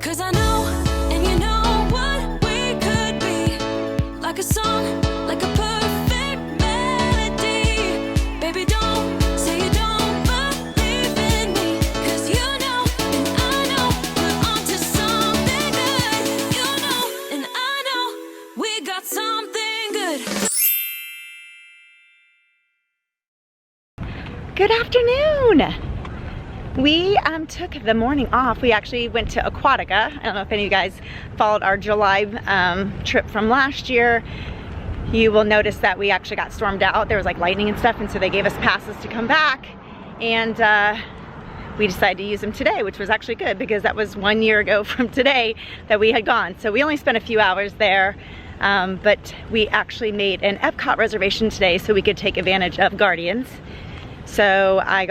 'Cause I know, and you know what we could be. Like a song, like a perfect melody. Baby, don't say you don't believe in me. 'Cause you know, and I know, we're onto something good. You know, and I know, we got something good. Good afternoon. We took the morning off. We actually went to Aquatica. I don't know if any of you guys followed our July trip from last year. You will notice that we actually got stormed out. There was like lightning and stuff, and so they gave us passes to come back. And we decided to use them today, which was actually good because that was 1 year ago from today that we had gone. So we only spent a few hours there, but we actually made an EPCOT reservation today so we could take advantage of Guardians. So I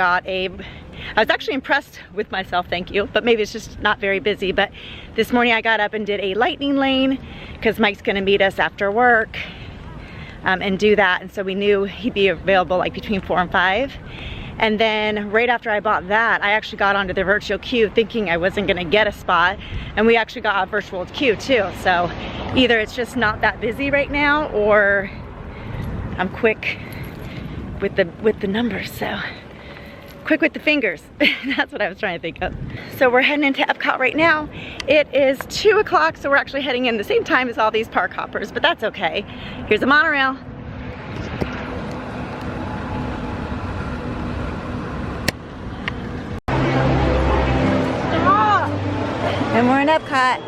was actually impressed with myself, thank you, but maybe it's just not very busy. But this morning I got up and did a lightning lane because Mike's gonna meet us after work and do that. And so we knew he'd be available like between 4 and 5. And then right after I bought that, I actually got onto the virtual queue thinking I wasn't gonna get a spot. And we actually got a virtual queue too. So either it's just not that busy right now or I'm quick with the numbers, so. Quick with the fingers. That's what I was trying to think of. So we're heading into EPCOT right now. It is 2 o'clock, so we're actually heading in the same time as all these park hoppers, but that's okay. Here's a monorail. And we're in EPCOT.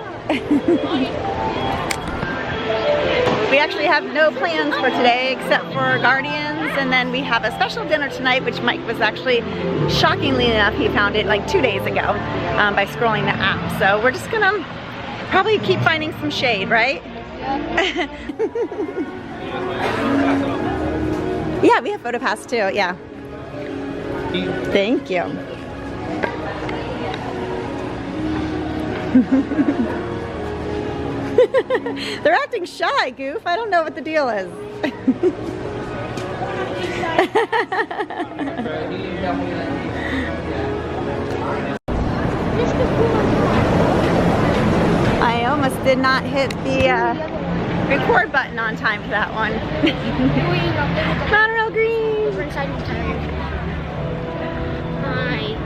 We actually have no plans for today except for Guardians, and then we have a special dinner tonight, which Mike was actually, shockingly enough, he found it like 2 days ago by scrolling the app. So we're just gonna probably keep finding some shade, right? Yeah. Yeah, we have PhotoPass too, yeah. Thank you. They're acting shy, Goof. I don't know what the deal is. I almost did not hit the record button on time for that one. Monorail green.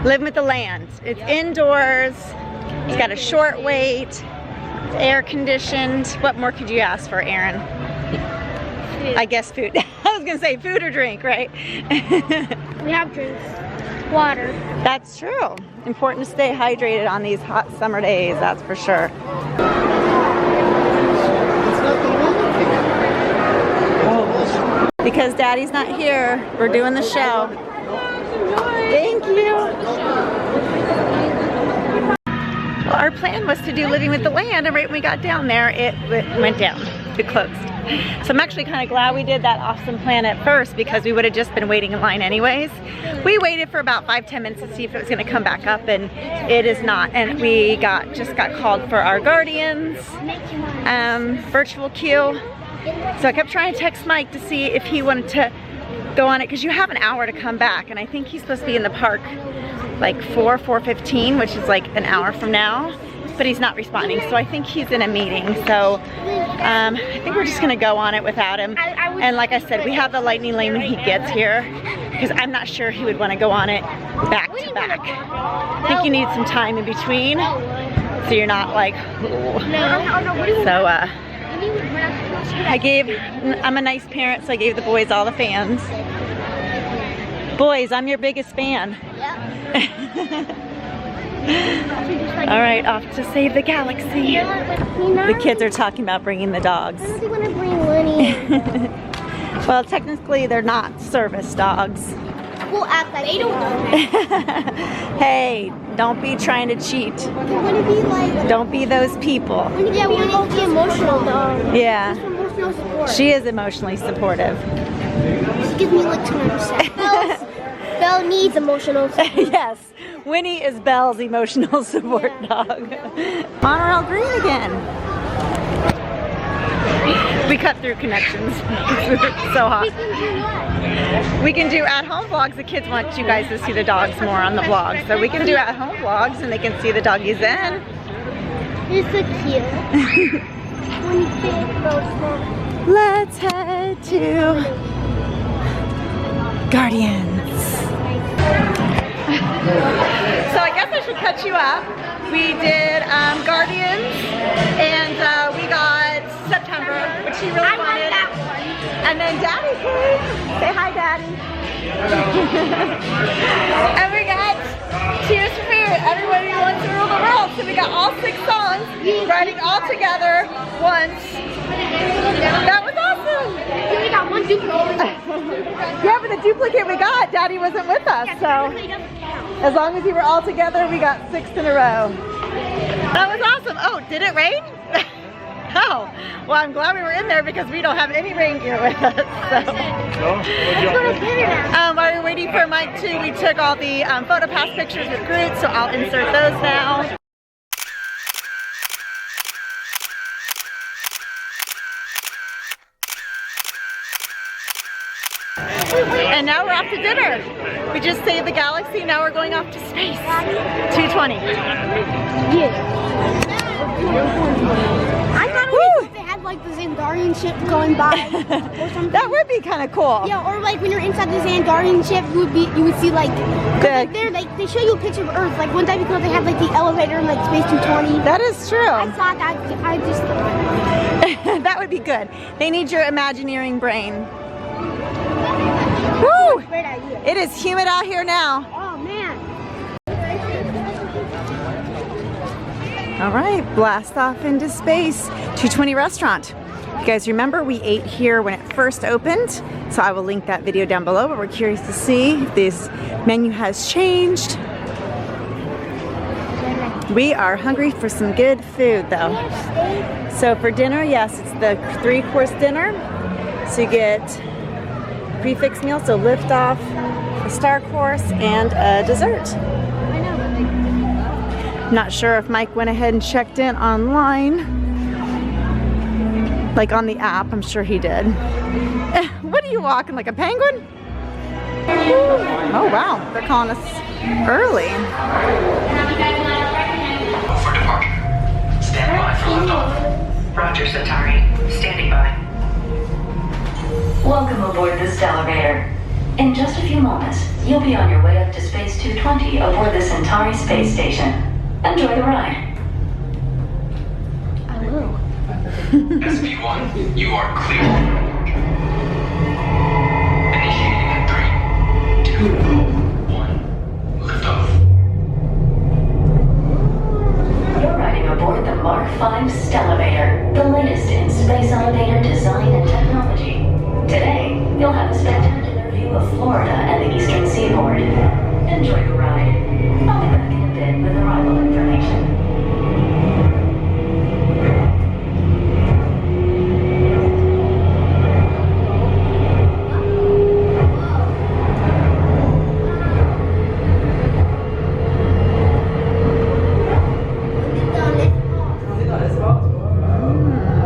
Living with the land. It's indoors. It's got a short wait. Air conditioned. What more could you ask for, Aaron? Food. I guess food. I was gonna say food or drink, right? We have drinks. Water. That's true. Important to stay hydrated on these hot summer days, that's for sure. Because Daddy's not here, we're doing the show. Thank you. Well, our plan was to do Living with the Land, and right when we got down there, it went down. It closed. So I'm actually kind of glad we did that awesome plan at first because we would have just been waiting in line anyways. We waited for about 5-10 minutes to see if it was going to come back up, and it is not. And we just got called for our Guardians virtual queue. So I kept trying to text Mike to see if he wanted to go on it because you have an hour to come back, and I think he's supposed to be in the park like 4:15, which is like an hour from now, but he's not responding, so I think he's in a meeting. So I think we're just gonna go on it without him. And like I said, we have the lightning lane when he gets here because I'm not sure he would want to go on it back to back. I think you need some time in between so you're not like, so I'm a nice parent, so I gave the boys all the fans. Boys, I'm your biggest fan. All right, off to save the galaxy. The kids are talking about bringing the dogs. I really want to bring Winnie. Well, technically they're not service dogs. We'll act like they don't know. Hey, don't be trying to cheat. Can Winnie be like... Don't be those people. Yeah, Winnie will be emotional dog. Yeah. Emotional support. She is emotionally supportive. She gives me like 200%. Belle needs emotional support. Yes, Winnie is Belle's emotional support dog. Monorail green again. We cut through Connections because we were so hot. We can do at-home vlogs. The kids want you guys to see the dogs more on the vlog. So we can do at-home vlogs and they can see the doggies then. It's so cute. When you big, little small. Let's head to Guardians. So I guess I should catch you up. We did Guardians, and we got September, which she really wanted. That one. And then Daddy came. Say hi, Daddy. And we got Tears for Fears, Everybody Wants to Rule the World. So we got all 6 songs, writing all together once. That was awesome. We got one duplicate. Yeah, but the duplicate we got, Daddy wasn't with us, so as long as we were all together, we got 6 in a row. That was awesome. Oh, did it rain? Oh, well, I'm glad we were in there because we don't have any rain gear with us. So. While we're waiting for Mike too, we took all the photo pass pictures with Groot, so I'll insert those now. And now we're off to dinner. We just saved the galaxy, now we're going off to space. 2:20. Yeah. I thought they had like the Xandarian ship going by or something. That would be kind of cool. Yeah, or like when you're inside the Xandarian ship, you would see like, like they show you a picture of Earth. Like one time because they had like the elevator in like Space 220. That is true. I thought that I just that would be good. They need your Imagineering brain. Woo! great idea. It is humid out here now. Oh man. All right, blast off into space. 220 restaurant. You guys remember we ate here when it first opened, so I will link that video down below, but we're curious to see if this menu has changed. We are hungry for some good food though. So for dinner, yes, it's the 3-course dinner. So you get prefix meal, so lift off, a star course, and a dessert. Not sure if Mike went ahead and checked in online, like on the app. I'm sure he did. What are you walking, like a penguin? Oh wow, they're calling us early. For departure. Stand by for liftoff. Roger, Centauri. Standing by. Welcome aboard the Stellarator. In just a few moments, you'll be on your way up to Space 220 aboard the Centauri space station. Enjoy the ride. I will. SP1, you are clear. Initiating in 3, 2, 1. Liftoff. You're riding aboard the Mark V Stellarator, the latest in space elevator design and technology. Today, you'll have a spectacular view of Florida and the eastern seaboard. Enjoy the ride. I'll be back in a bit with arrival information.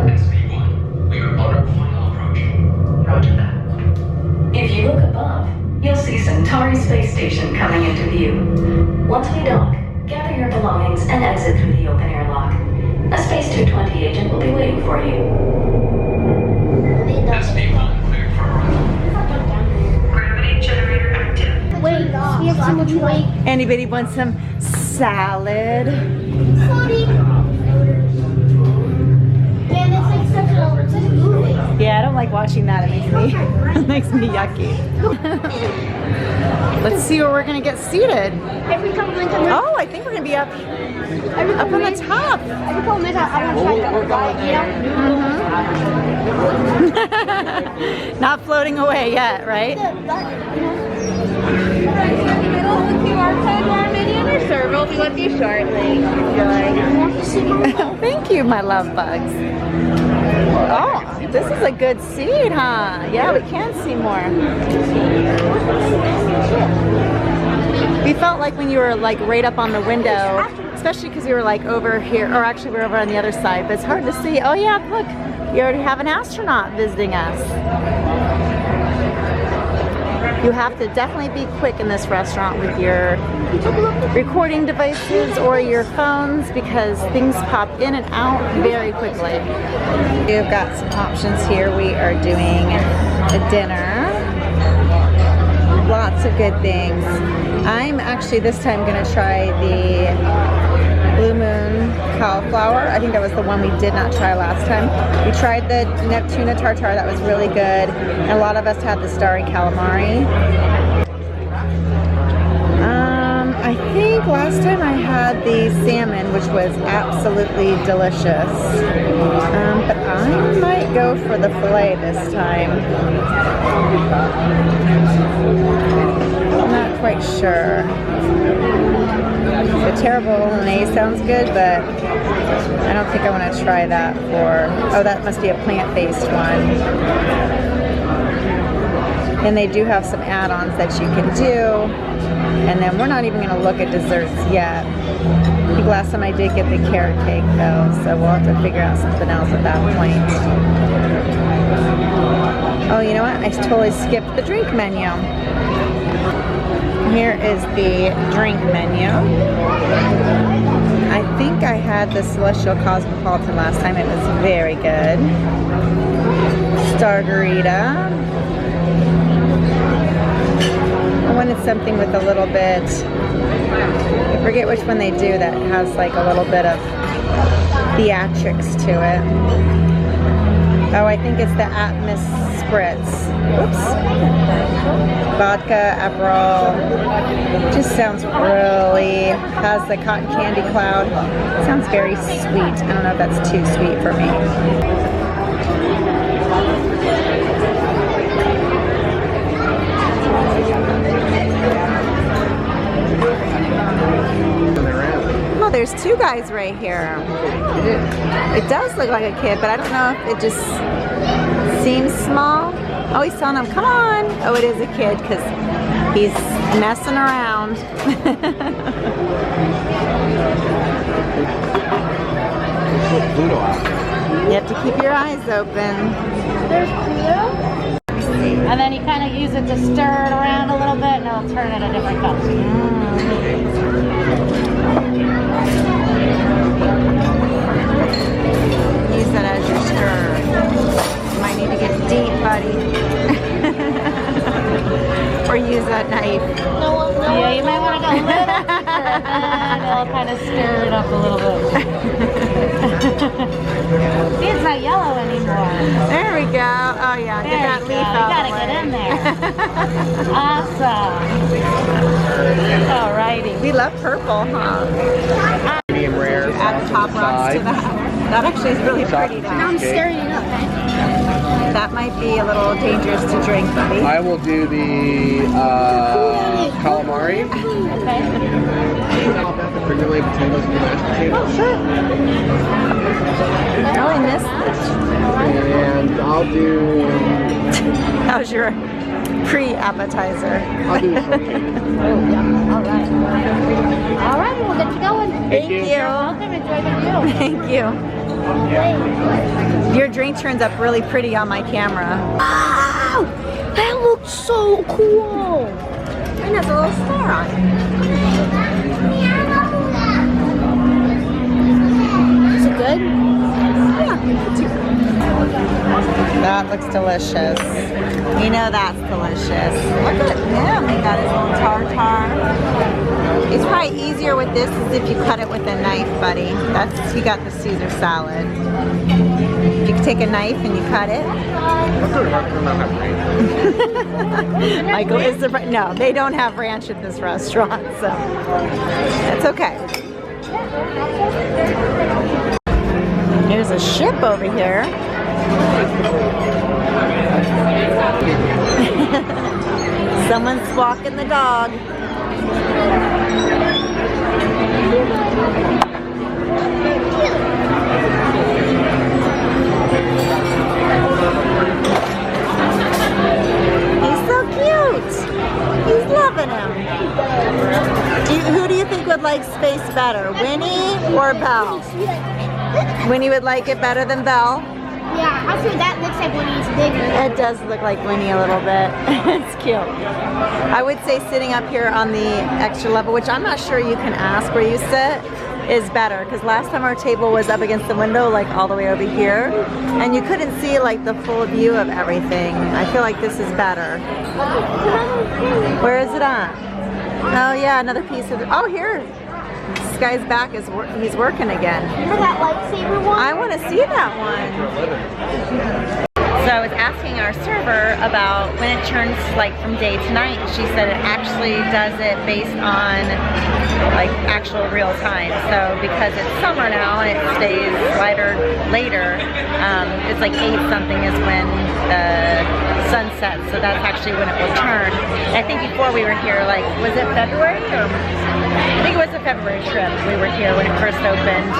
SP1, we are on our final approach. Roger that. If you look above, you'll see Centauri Space Station coming into view. Once we dock, gather your belongings and exit through the open air lock. A Space 220 agent will be waiting for you. SP1, cleared for arrival. Gravity generator active. Wait, we have too much weight. Anybody want some salad? Sorry. Man, that's like such a movie. Yeah, I don't like watching that. It makes me yucky. Let's see where we're gonna get seated. Every couple minutes, I'm Oh, I think we're gonna be up on the top. every couple minutes, I want to try that ride, you know? Not floating away yet, right? You know? QR code or menu or serve will be with you shortly. Thank you, my love bugs. Oh, this is a good seat, huh? Yeah, we can see more. We felt like when you were like right up on the window, especially because you were like over here, or actually we're over on the other side, but it's hard to see. Oh yeah, look, you already have an astronaut visiting us. You have to definitely be quick in this restaurant with your recording devices or your phones because things pop in and out very quickly. We've got some options here. We are doing a dinner. Lots of good things. I'm actually this time going to try the Blue Moon cauliflower. I think that was the one we did not try last time. We tried the tuna tartare, that was really good. And a lot of us had the starry calamari. I think last time I had the salmon, which was absolutely delicious. But I might go for the filet this time. I'm not quite sure. The terrible hollandaise sounds good, but I don't think I want to try that for... Oh, that must be a plant-based one. And they do have some add-ons that you can do. And then we're not even going to look at desserts yet. I think last time I did get the carrot cake though, so we'll have to figure out something else at that point. Oh, you know what? I totally skipped the drink menu. Here is the drink menu. I think I had the Celestial Cosmopolitan last time. It was very good. Stargarita. I wanted something with a little bit, I forget which one they do that has like a little bit of theatrics to it. Oh, I think it's the Atmos Spritz. Oops. Vodka, Aperol. Just sounds really, has the cotton candy cloud. Sounds very sweet. I don't know if that's too sweet for me. Oh, there's two guys right here. It does look like a kid, but I don't know if it just seems small. Oh, he's telling him, come on. Oh, it is a kid because he's messing around. You have to keep your eyes open. There's Pluto. And then you kind of use it to stir it around a little bit and it'll turn it a different color. Use that as your stir. You might need to get deep, buddy. Or use that knife. Yeah, you might want to go a little deeper and it'll kind of stir it up a little bit. See, it's not yellow anymore. There we go. Oh yeah, get that leaf out. You gotta get in there. Awesome. Alrighty. We love purple, huh? Medium rare. Add the top rocks to that. That actually is really pretty Now now. I'm stirring it up. That might be a little dangerous to drink, buddy. I will do the calamari. Okay. I'll have the finger leg potatoes and the mashed potatoes. Oh, sure. I really missed this. And I'll do. How's your pre-appetizer? I'll do the shortcake. All right, we'll get you going. Thank you. Welcome, enjoy the view. Thank you. Your drink turns up really pretty on my camera. Wow, that looks so cool. And has a little star on it. Is it good? That looks delicious. You know that's delicious. Look at him. He got his little tartare. It's probably easier with this is if you cut it with a knife, buddy. That's, you got the Caesar salad. If you take a knife and you cut it. Michael is the, no, they don't have ranch at this restaurant, so that's okay. There's a ship over here. Someone's walking the dog. He's so cute. He's loving him. Who do you think would like space better, Winnie or Belle? Winnie would like it better than Belle? Yeah, also that looks like Winnie. It's bigger. It does look like Winnie a little bit. It's cute. I would say sitting up here on the extra level, which I'm not sure you can ask where you sit, is better, because last time our table was up against the window, like all the way over here, and you couldn't see like the full view of everything. I feel like this is better. Where is it at? Oh yeah, another piece of, oh here. This guy's back, he's working again. Remember that lightsaber one? I want to see that one. So I was asking our server about when it turns like from day to night. She said it actually does it based on like actual real time. So because it's summer now and it stays lighter later, it's like 8 something is when the sun sets. So that's actually when it will turn. And I think before we were here, like, was it February? Or I think it was a February trip. We were here when it first opened,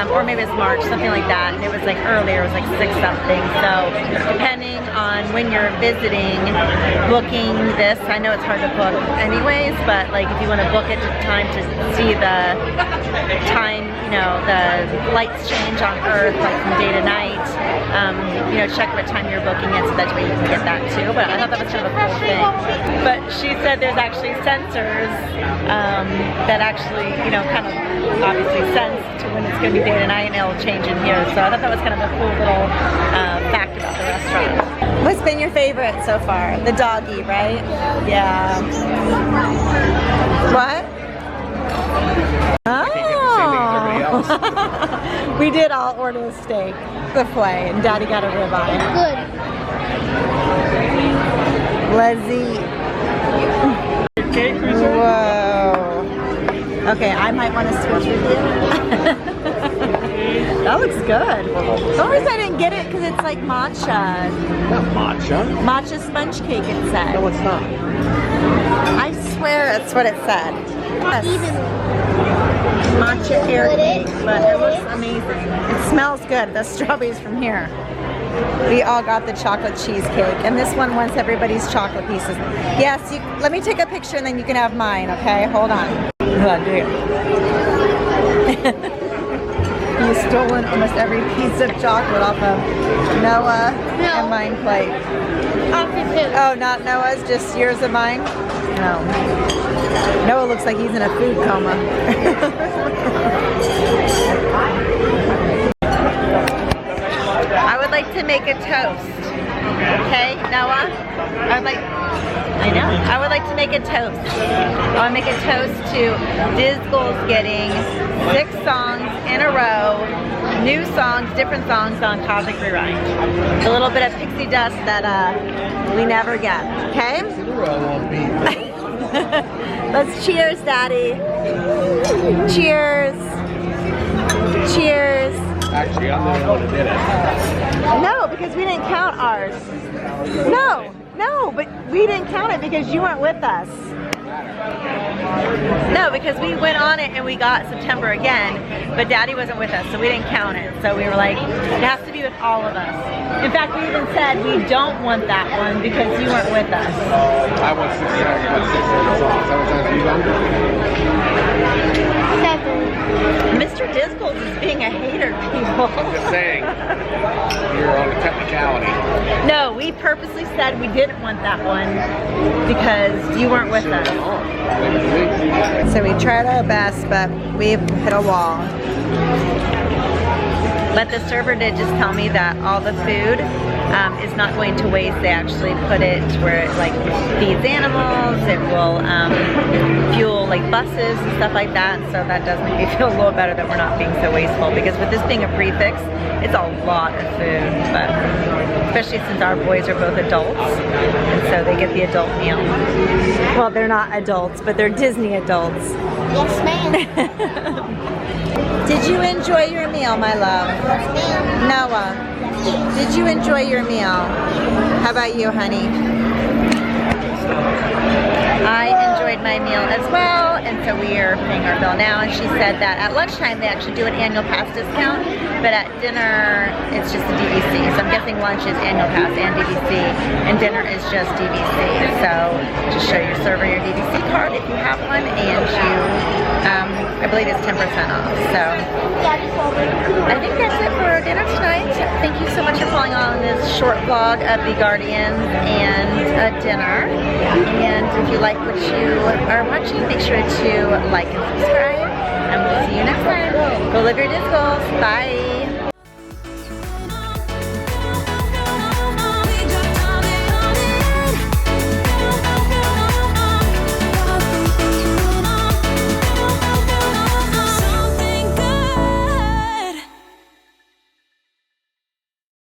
or maybe it was March, something like that. And it was like earlier, it was like 6 something. So depending on when you're visiting, booking this, I know it's hard to book anyways, but like if you want to book it to time to see the time, you know, the lights change on Earth, like from day to night, you know, check what time you're booking it so that way you can get that too. But I thought that was kind of a cool thing. But she said there's actually sensors that actually, you know, kind of obviously sense to when it's going to be day to night, and it'll change in here. So I thought that was kind of a cool little fact about the restaurant. What's been your favorite so far? The doggy, right? Yeah. What? Oh. We did all order a steak, the filet, and Daddy got a ribeye. Good. Let's eat. Whoa. Okay, I might want to switch with you. That looks good. The only reason I didn't get it because it's like matcha. Not matcha. Matcha sponge cake, it said. No, it's not. I swear that's what it said. Yes. Even. Matcha pear cake, but it looks amazing. It smells good. The strawberries from here. We all got the chocolate cheesecake, and this one wants everybody's chocolate pieces. Yes, let me take a picture and then you can have mine, okay? Hold on. He's stolen almost every piece of chocolate off of Noah and mine plate. Oh, not Noah's, just yours and mine? No. Noah looks like he's in a food coma. I would like to make a toast. Okay, Noah? I would like to make a toast. I want to make a toast to DisGoals getting 6 songs in a row, new songs, different songs on Cosmic Rewind. A little bit of pixie dust that we never get, okay? Let's cheers, Daddy. Cheers. Cheers. Actually, I'm the only one who did it. No, because we didn't count ours. No, but we didn't count it because you weren't with us. No, because we went on it and we got September again, but Daddy wasn't with us, so we didn't count it. So we were like, it has to be with all of us. In fact, we even said we don't want that one because you weren't with us. I want 6 songs. How many times have you done? 7. Mr. DisGoals is being a hater, people. I'm just saying, you're on a technicality. No, we purposely said we didn't want that one because you weren't with us. So we tried our best, but we've hit a wall. But the server did just tell me that all the food is not going to waste. They actually put it where it like feeds animals. It will fuel like buses and stuff like that. So that does make me feel a little better that we're not being so wasteful, because with this being a prefix, it's a lot of food. But especially since our boys are both adults, and so they get the adult meal. Well, they're not adults, but they're Disney adults. Yes, ma'am. Did you enjoy your meal, my love? Yes, ma'am. Noah, did you enjoy your meal? How about you, honey? I enjoyed my meal as well, and so we are paying our bill now. And she said that at lunchtime they actually do an annual pass discount, but at dinner it's just the DVC. So I'm guessing lunch is annual pass and DVC, and dinner is just DVC. So just show your server your DVC card if you have one, and you, I believe it's 10% off. So I think that's it for our dinner tonight. Thank you so much for calling on this short vlog of the Guardians and a dinner. And if you like what you are watching, make sure to like and subscribe. And we'll see you next time. Go live your DisGoals. Bye.